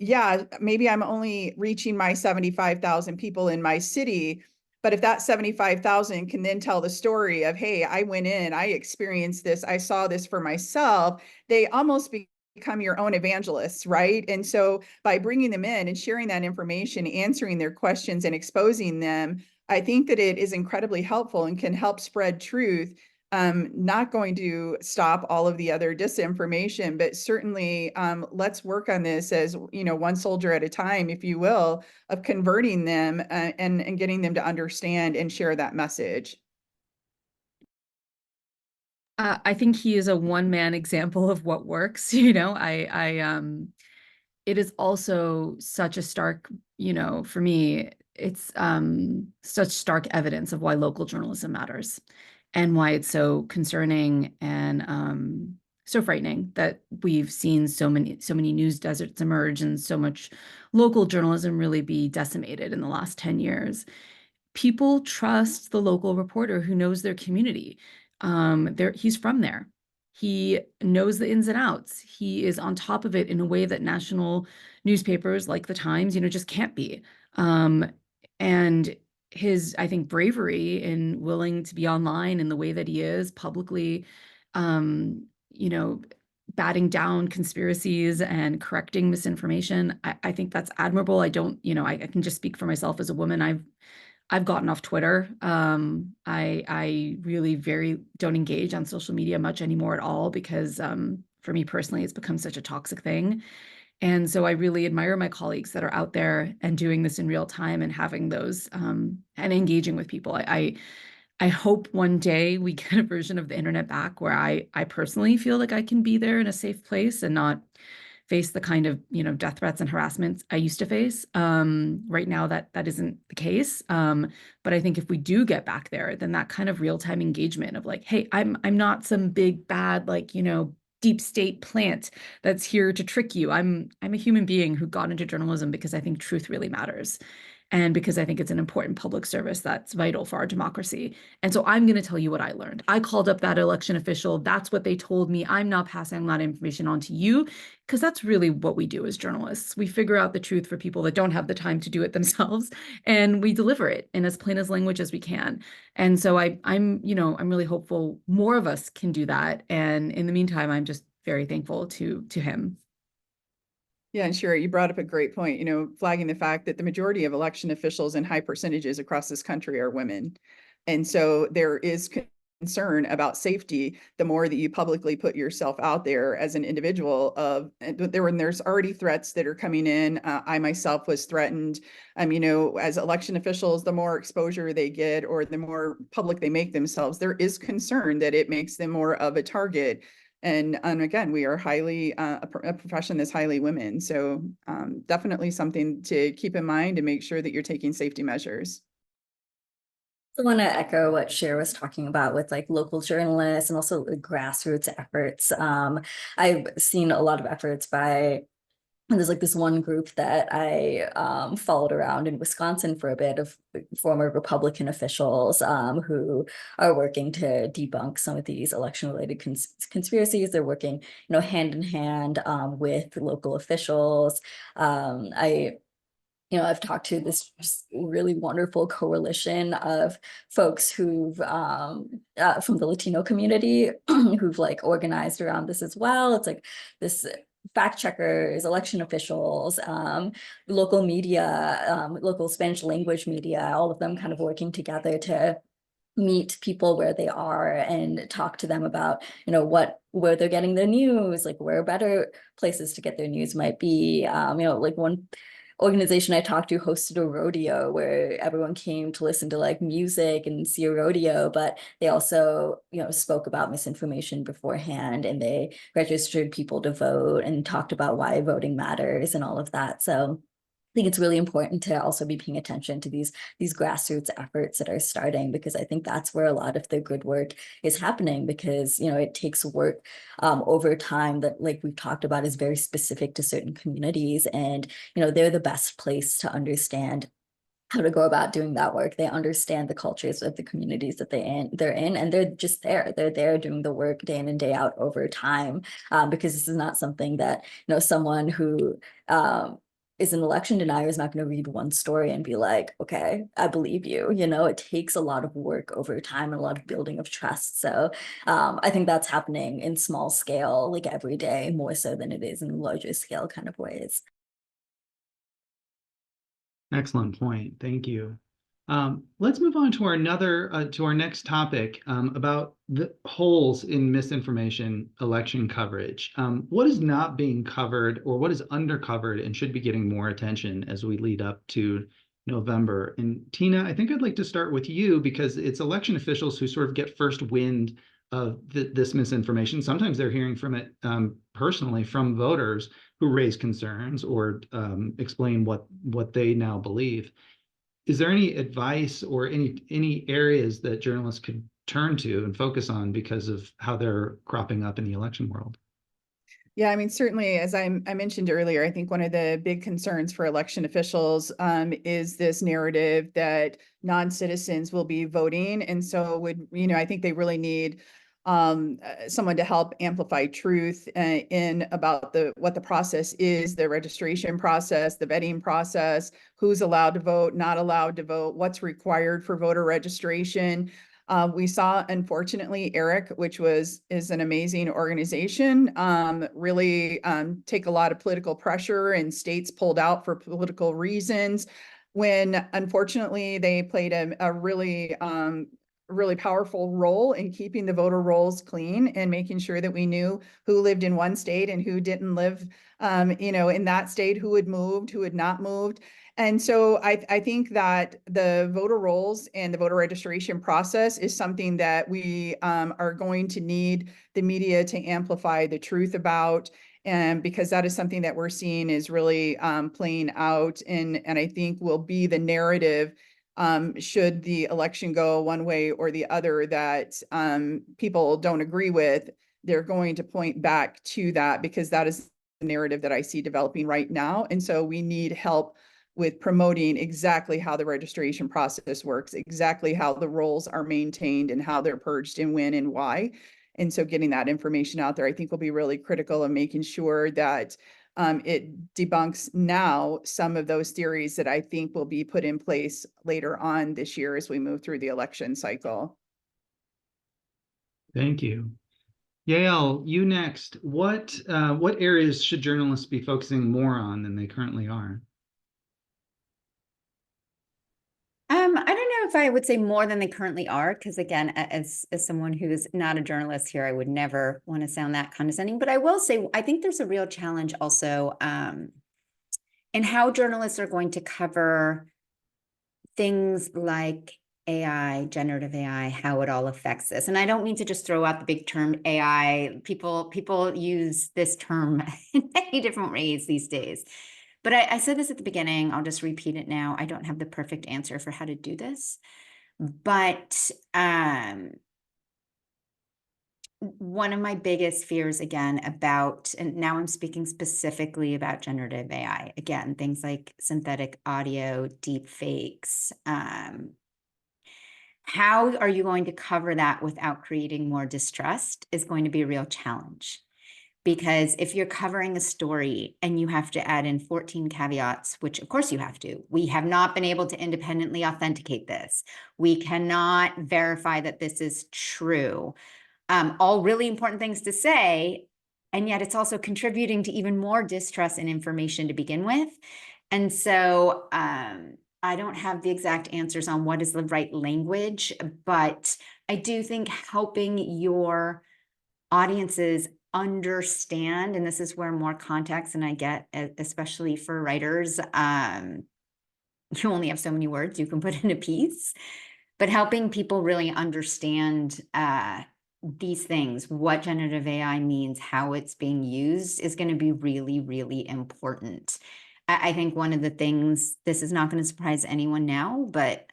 Yeah, maybe I'm only reaching my 75,000 people in my city, but if that 75,000 can then tell the story of, hey, I went in, I experienced this, I saw this for myself, they almost become your own evangelists, right? And so by bringing them in and sharing that information, answering their questions and exposing them, I think that it is incredibly helpful and can help spread truth. Not going to stop all of the other disinformation, but certainly let's work on this as, one soldier at a time, if you will, of converting them and getting them to understand and share that message. I think he is a one-man example of what works. It is also such a stark, for me, it's such stark evidence of why local journalism matters and why it's so concerning and so frightening that we've seen so many news deserts emerge and so much local journalism really be decimated in the last 10 years. People trust the local reporter who knows their community. He's from there. He knows the ins and outs. He is on top of it in a way that national newspapers like the Times, just can't be. And his, I think, bravery in willing to be online in the way that he is publicly, batting down conspiracies and correcting misinformation. I think that's admirable. I don't, I can just speak for myself as a woman. I've gotten off Twitter. I really don't engage on social media much anymore at all because for me personally, it's become such a toxic thing. And so I really admire my colleagues that are out there and doing this in real time and having those and engaging with people. I hope one day we get a version of the internet back where I personally feel like I can be there in a safe place and not face the kind of, death threats and harassments I used to face. Right now that isn't the case. But I think if we do get back there, then that kind of real-time engagement of like, hey, I'm not some big bad, like, deep state plant that's here to trick you. I'm a human being who got into journalism because I think truth really matters. And because I think it's an important public service that's vital for our democracy. And so I'm going to tell you what I learned. I called up that election official. That's what they told me. I'm not passing that information on to you, because that's really what we do as journalists. We figure out the truth for people that don't have the time to do it themselves, and we deliver it in as plain as language as we can. And so I'm really hopeful more of us can do that. And in the meantime, I'm just very thankful to him. Yeah, and sure, you brought up a great point, flagging the fact that the majority of election officials in high percentages across this country are women. And so there is concern about safety the more that you publicly put yourself out there as an individual. There's already threats that are coming in. I myself was threatened. As election officials, the more exposure they get or the more public they make themselves, there is concern that it makes them more of a target. And again, we are highly a profession that's highly women. So definitely something to keep in mind and make sure that you're taking safety measures. I want to echo what Cher was talking about with like local journalists and also the grassroots efforts. I've seen a lot of efforts by, and there's like this one group that I followed around in Wisconsin for a bit of former Republican officials who are working to debunk some of these election-related conspiracies. They're working, hand in hand with local officials. I've talked to this really wonderful coalition of folks who've from the Latino community who've like organized around this as well. It's like this fact checkers, election officials, local media, local Spanish language media, all of them kind of working together to meet people where they are and talk to them about, where they're getting their news, like where better places to get their news might be. Like one organization I talked to hosted a rodeo where everyone came to listen to like music and see a rodeo, but they also, spoke about misinformation beforehand, and they registered people to vote and talked about why voting matters and all of that. So I think it's really important to also be paying attention to these grassroots efforts that are starting, because I think that's where a lot of the good work is happening, because it takes work over time that, like we've talked about, is very specific to certain communities, and they're the best place to understand how to go about doing that work. They understand the cultures of the communities that they're in, and they're just there. They're there doing the work day in and day out over time, because this is not something that someone who is an election denier is not going to read one story and be like, okay, I believe you. It takes a lot of work over time and a lot of building of trust. So I think that's happening in small scale, like every day, more so than it is in larger scale kind of ways. Excellent point. Thank you. Let's move on to our next topic about the holes in misinformation election coverage. What is not being covered, or what is undercovered and should be getting more attention as we lead up to November? And Tina, I think I'd like to start with you, because it's election officials who sort of get first wind of this misinformation. Sometimes they're hearing from it personally from voters who raise concerns or explain what they now believe. Is there any advice or any areas that journalists could turn to and focus on because of how they're cropping up in the election world? Yeah, certainly, as I mentioned earlier, I think one of the big concerns for election officials is this narrative that non-citizens will be voting. And so I think they really need someone to help amplify truth in about what the process is, the registration process, the vetting process, who's allowed to vote, not allowed to vote, what's required for voter registration. We saw, unfortunately, ERIC, which is an amazing organization, really take a lot of political pressure, and states pulled out for political reasons, when unfortunately they played a really really powerful role in keeping the voter rolls clean and making sure that we knew who lived in one state and who didn't live, in that state, who had moved, who had not moved. And so I think that the voter rolls and the voter registration process is something that we are going to need the media to amplify the truth about, and because that is something that we're seeing is really playing out, and I think will be the narrative should the election go one way or the other that people don't agree with. They're going to point back to that because that is the narrative that I see developing right now. And so we need help with promoting exactly how the registration process works, exactly how the rolls are maintained and how they're purged and when and why. And so getting that information out there, I think will be really critical of making sure that it debunks now some of those theories that I think will be put in place later on this year as we move through the election cycle. Thank you. Yael, you next. What areas should journalists be focusing more on than they currently are? I don't know if I would say more than they currently are, because again, as someone who is not a journalist here, I would never want to sound that condescending. But I will say, I think there's a real challenge also in how journalists are going to cover things like AI, generative AI, how it all affects this. And I don't mean to just throw out the big term AI. People use this term in many different ways these days. But I said this at the beginning, I'll just repeat it now. I don't have the perfect answer for how to do this. But one of my biggest fears, again, about, and now I'm speaking specifically about generative AI, again, things like synthetic audio, deep fakes. How are you going to cover that without creating more distrust is going to be a real challenge. Because if you're covering a story and you have to add in 14 caveats, which of course you have to, we have not been able to independently authenticate this. We cannot verify that this is true. All really important things to say, and yet it's also contributing to even more distrust in information to begin with. And so I don't have the exact answers on what is the right language, but I do think helping your audiences understand, and this is where more context, and I get, especially for writers, you only have so many words you can put in a piece, but helping people really understand these things, what generative AI means, how it's being used is going to be really, really important. I think one of the things, this is not going to surprise anyone now, but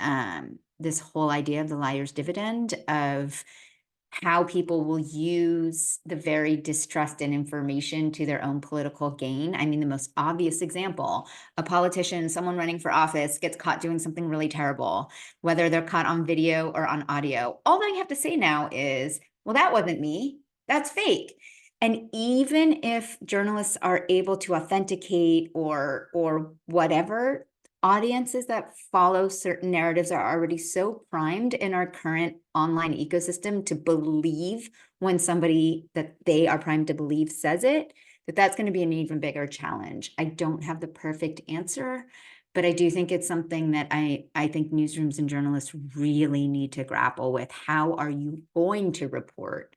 this whole idea of the liar's dividend, of how people will use the very distrust in information to their own political gain. I mean, the most obvious example, a politician, someone running for office gets caught doing something really terrible, whether they're caught on video or on audio. All they have to say now is, well, that wasn't me, that's fake. And even if journalists are able to authenticate or whatever, audiences that follow certain narratives are already so primed in our current online ecosystem to believe when somebody that they are primed to believe says it, that's going to be an even bigger challenge. I don't have the perfect answer, but I do think it's something that I think newsrooms and journalists really need to grapple with. How are you going to report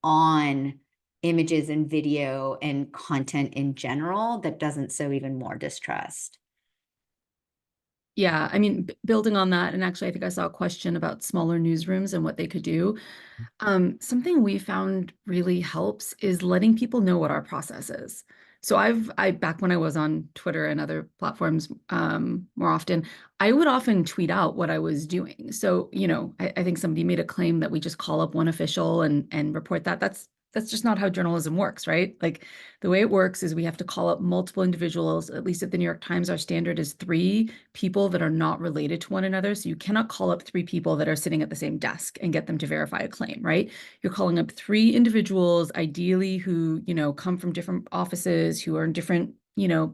on images and video and content in general that doesn't sow even more distrust? Yeah, I mean, building on that, and actually I think I saw a question about smaller newsrooms and what they could do. Something we found really helps is letting people know what our process is. So I back when I was on Twitter and other platforms more often, I would often tweet out what I was doing. So, I think somebody made a claim that we just call up one official and report that. That's just not how journalism works, right? Like the way it works is we have to call up multiple individuals. At least at the New York Times, our standard is 3 people that are not related to one another. So you cannot call up 3 people that are sitting at the same desk and get them to verify a claim, right? You're calling up 3 individuals, ideally who, come from different offices, who are in different,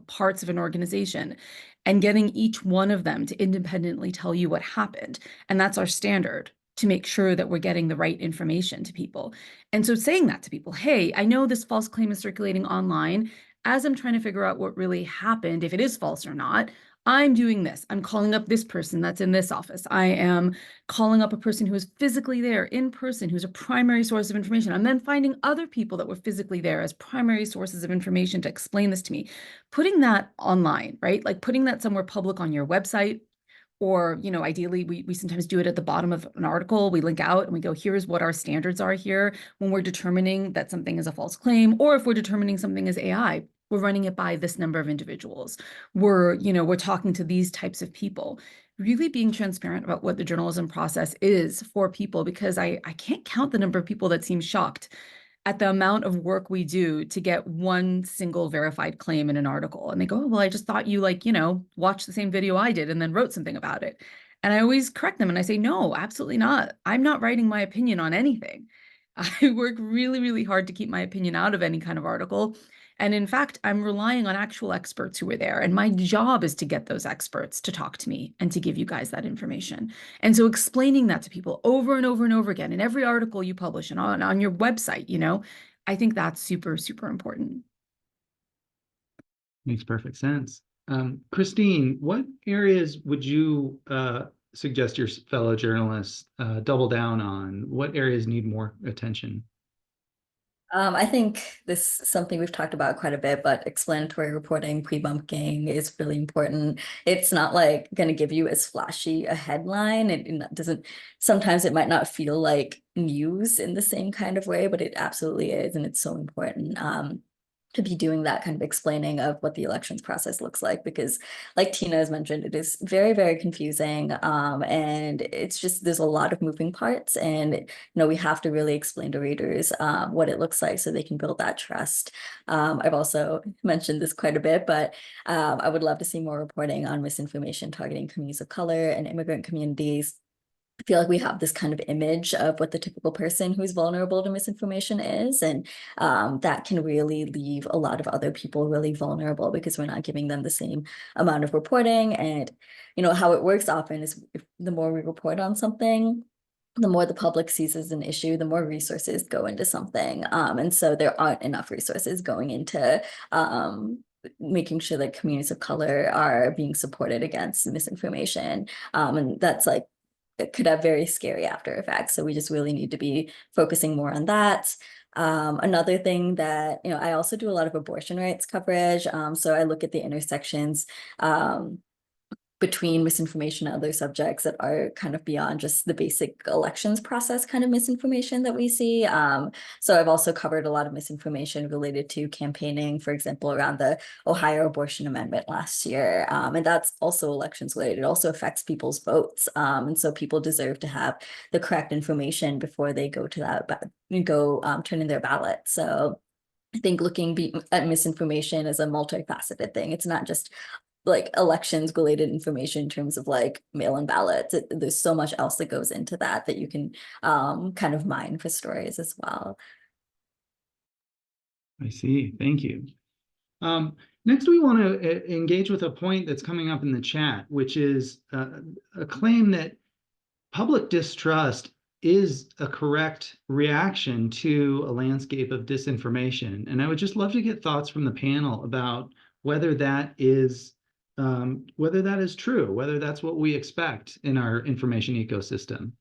parts of an organization, and getting each one of them to independently tell you what happened. And that's our standard to make sure that we're getting the right information to people. And so saying that to people, hey, I know this false claim is circulating online. As I'm trying to figure out what really happened, if it is false or not, I'm doing this. I'm calling up this person that's in this office. I am calling up a person who is physically there in person, who's a primary source of information. I'm then finding other people that were physically there as primary sources of information to explain this to me. Putting that online, right? Like putting that somewhere public on your website, or, you know, ideally we sometimes do it at the bottom of an article. We link out and we go, here's what our standards are here when we're determining that something is a false claim, or if we're determining something is AI, we're running it by this number of individuals. We're talking to these types of people. Really being transparent about what the journalism process is for people, because I can't count the number of people that seem shocked at the amount of work we do to get one single verified claim in an article. And they go, oh, well, I just thought you watched the same video I did and then wrote something about it. And I always correct them and I say, no, absolutely not. I'm not writing my opinion on anything. I work really, really hard to keep my opinion out of any kind of article. And in fact, I'm relying on actual experts who are there. And my job is to get those experts to talk to me and to give you guys that information. And so explaining that to people over and over and over again in every article you publish and on your website, I think that's super, super important. Makes perfect sense. Christine, what areas would you suggest your fellow journalists double down on? What areas need more attention? I think this is something we've talked about quite a bit, but explanatory reporting, pre-bunking is really important. It's not like going to give you as flashy a headline. It doesn't, sometimes it might not feel like news in the same kind of way, but it absolutely is. And it's so important. To be doing that kind of explaining of what the elections process looks like, because like Tina has mentioned, it is very, very confusing. And it's just, there's a lot of moving parts, and we have to really explain to readers what it looks like so they can build that trust. I've also mentioned this quite a bit, but I would love to see more reporting on misinformation targeting communities of color and immigrant communities. I feel like we have this kind of image of what the typical person who's vulnerable to misinformation is, and that can really leave a lot of other people really vulnerable because we're not giving them the same amount of reporting. And how it works often is the more we report on something, the more the public sees as an issue, the more resources go into something. And so there aren't enough resources going into making sure that communities of color are being supported against misinformation. And that's like, it could have very scary after effects. So we just really need to be focusing more on that. Another thing that, I also do a lot of abortion rights coverage. So I look at the intersections between misinformation and other subjects that are kind of beyond just the basic elections process kind of misinformation that we see. So I've also covered a lot of misinformation related to campaigning, for example, around the Ohio abortion amendment last year. And that's also elections related. It also affects people's votes. And so people deserve to have the correct information before they go to that, turn in their ballot. So I think looking at misinformation is a multifaceted thing. It's not just like elections related information in terms of like mail-in ballots. There's so much else that goes into that you can kind of mine for stories as well. I see. Thank you. Next, we want to engage with a point that's coming up in the chat, which is a claim that public distrust is a correct reaction to a landscape of disinformation. And I would just love to get thoughts from the panel about whether that is true, whether that's what we expect in our information ecosystem.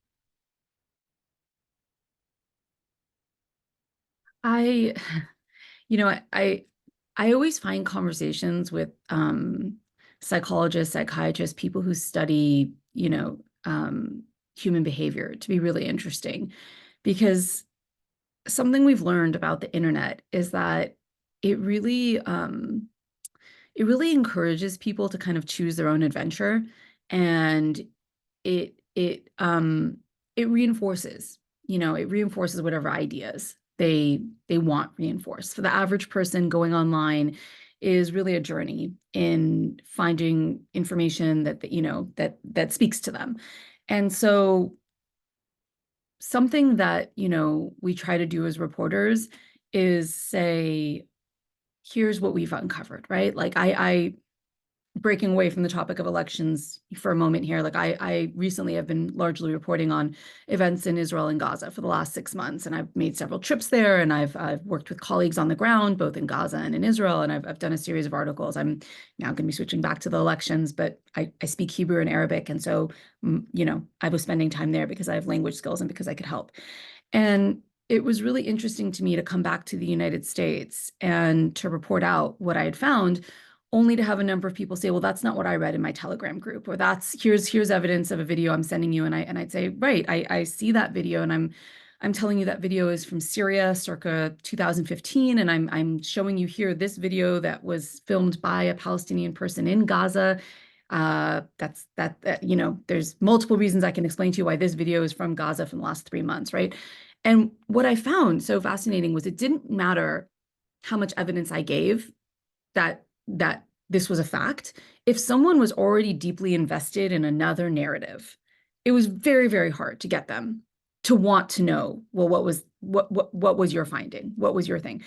I always find conversations with psychologists, psychiatrists, people who study, human behavior to be really interesting, because something we've learned about the internet is that it really encourages people to kind of choose their own adventure, and it reinforces, whatever ideas they want reinforced. For the average person, going online is really a journey in finding information that speaks to them. And so something that we try to do as reporters is say, here's what we've uncovered, right? Like breaking away from the topic of elections for a moment here, like I recently have been largely reporting on events in Israel and Gaza for the last 6 months, and I've made several trips there, and I've worked with colleagues on the ground, both in Gaza and in Israel, and I've done a series of articles. I'm now going to be switching back to the elections, but I speak Hebrew and Arabic, and so you know, I was spending time there because I have language skills and because I could help. And it was really interesting to me to come back to the United States and to report out what I had found, only to have a number of people say, well, that's not what I read in my Telegram group, or here's evidence of a video I'm sending you. And I'd say, right, I see that video, and I'm telling you that video is from Syria circa 2015, and I'm showing you here this video that was filmed by a Palestinian person in Gaza. You know, there's multiple reasons I can explain to you why this video is from Gaza from the last 3 months, right? And what I found so fascinating was it didn't matter how much evidence I gave that this was a fact. If someone was already deeply invested in another narrative, it was very, very hard to get them to want to know, well, what was your finding? What was your thing?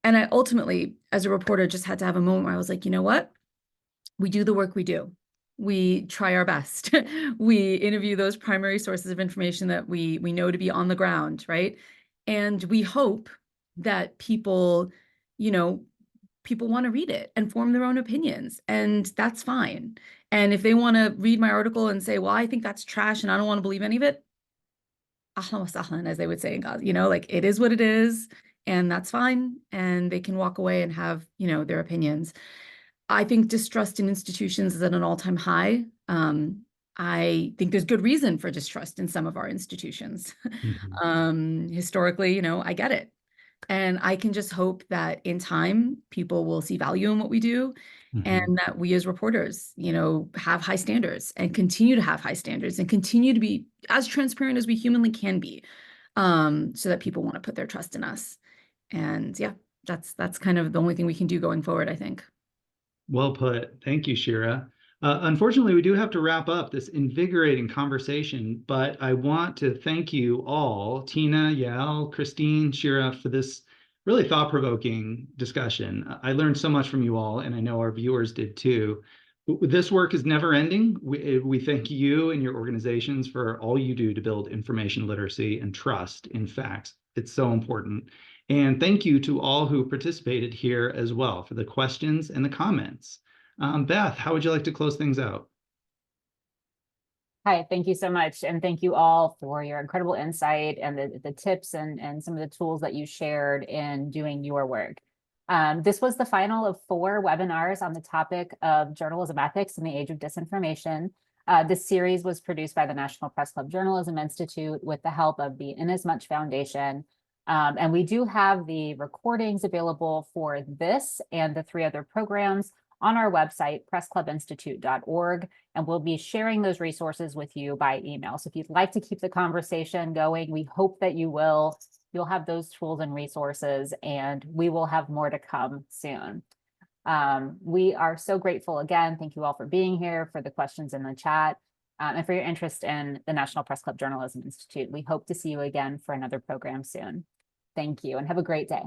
And I ultimately, as a reporter, just had to have a moment where I was like, you know what? We do the work we do. We try our best. We interview those primary sources of information that we know to be on the ground, right? And we hope that people, you know, people want to read it and form their own opinions, and that's fine. And if they want to read my article and say, well, I think that's trash and I don't want to believe any of it, ahlan wa sahlan, as they would say in Gaza, you know, like, it is what it is, and that's fine. And they can walk away and have, you know, their opinions. I think distrust in institutions is at an all-time high. I think there's good reason for distrust in some of our institutions. Historically, you know, I get it. And I can just hope that in time, people will see value in what we do, and that we as reporters, you know, have high standards and continue to have high standards and continue to be as transparent as we humanly can be, so that people want to put their trust in us. And yeah, that's kind of the only thing we can do going forward, I think. Well put. Thank you, Shira. Unfortunately, we do have to wrap up this invigorating conversation, but I want to thank you all, Tina, Yael, Christine, Shira, for this really thought-provoking discussion. I learned so much from you all, and I know our viewers did too. This work is never ending. We thank you and your organizations for all you do to build information literacy and trust in facts. It's so important. And thank you to all who participated here as well for the questions and the comments. Beth, how would you like to close things out? Hi, thank you so much. And thank you all for your incredible insight and the tips and some of the tools that you shared in doing your work. This was the final of 4 webinars on the topic of journalism ethics in the age of disinformation. This series was produced by the National Press Club Journalism Institute with the help of the Inasmuch Foundation. And we do have the recordings available for this and the 3 other programs on our website, pressclubinstitute.org, and we'll be sharing those resources with you by email. So if you'd like to keep the conversation going, we hope that you will. You'll have those tools and resources, and we will have more to come soon. We are so grateful again. Thank you all for being here, for the questions in the chat, and for your interest in the National Press Club Journalism Institute. We hope to see you again for another program soon. Thank you, and have a great day.